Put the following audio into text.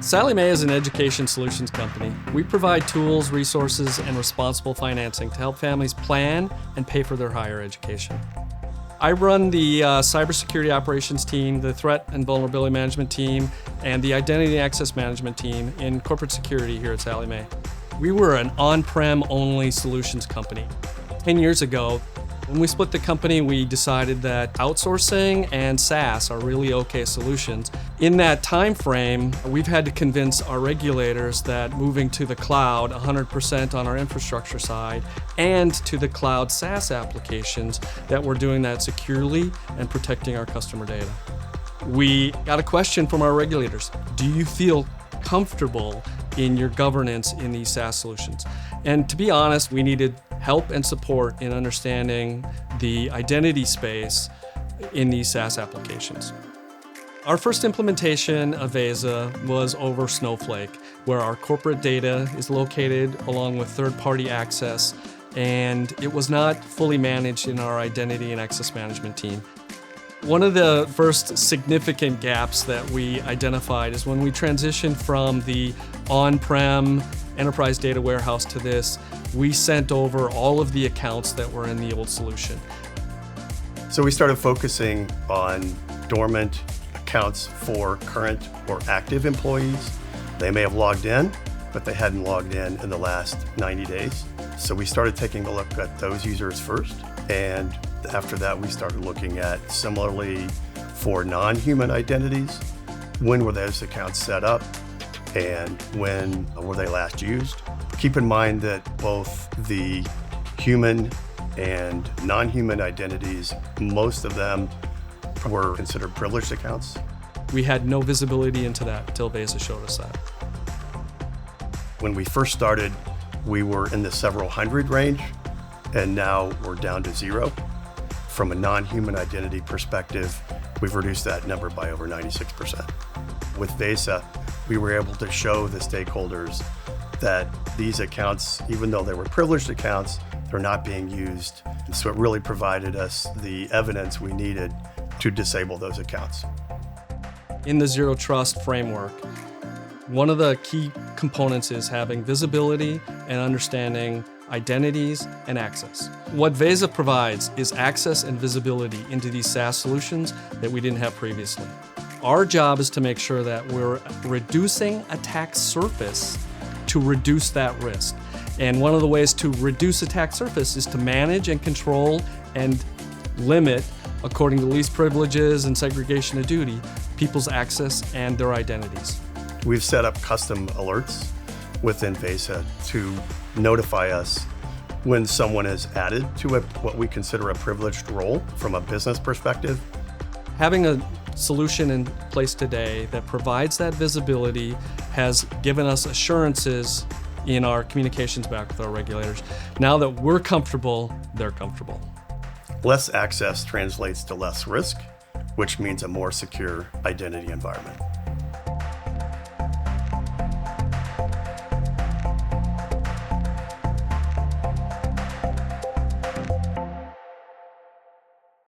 Sallie Mae is an education solutions company. We provide tools, resources, and responsible financing to help families plan and pay for their higher education. I run the cybersecurity operations team, the threat and vulnerability management team, and the identity and access management team in corporate security here at Sallie Mae. We were an on-prem only solutions company. 10 years ago, when we split the company, we decided that outsourcing and SaaS are really okay solutions. In that time frame, we've had to convince our regulators that moving to the cloud 100% on our infrastructure side and to the cloud SaaS applications, that we're doing that securely and protecting our customer data. We got a question from our regulators. Do you feel comfortable in your governance in these SaaS solutions? And to be honest, we needed help and support in understanding the identity space in these SaaS applications. Our first implementation of Veza was over Snowflake, where our corporate data is located along with third-party access, and it was not fully managed in our identity and access management team. One of the first significant gaps that we identified is when we transitioned from the on-prem enterprise data warehouse to this, we sent over all of the accounts that were in the old solution. So we started focusing on dormant accounts for current or active employees. They may have logged in, but they hadn't logged in the last 90 days. So we started taking a look at those users first, and after that we started looking at similarly for non-human identities. When were those accounts set up and when were they last used? Keep in mind that both the human and non-human identities, most of them were considered privileged accounts. We had no visibility into that until Veza showed us that. When we first started, we were in the several hundred range, and now we're down to 0. From a non-human identity perspective, we've reduced that number by over 96%. With Veza, we were able to show the stakeholders that these accounts, even though they were privileged accounts, they're not being used. And so it really provided us the evidence we needed to disable those accounts. In the Zero Trust framework, one of the key components is having visibility and understanding identities and access. What Veza provides is access and visibility into these SaaS solutions that we didn't have previously. Our job is to make sure that we're reducing attack surface to reduce that risk. And one of the ways to reduce attack surface is to manage and control and limit, according to least privileges and segregation of duty, people's access and their identities. We've set up custom alerts within Veza to notify us when someone is added to what we consider a privileged role from a business perspective. Having a solution in place today that provides that visibility has given us assurances in our communications back with our regulators. Now that we're comfortable, they're comfortable. Less access translates to less risk, which means a more secure identity environment.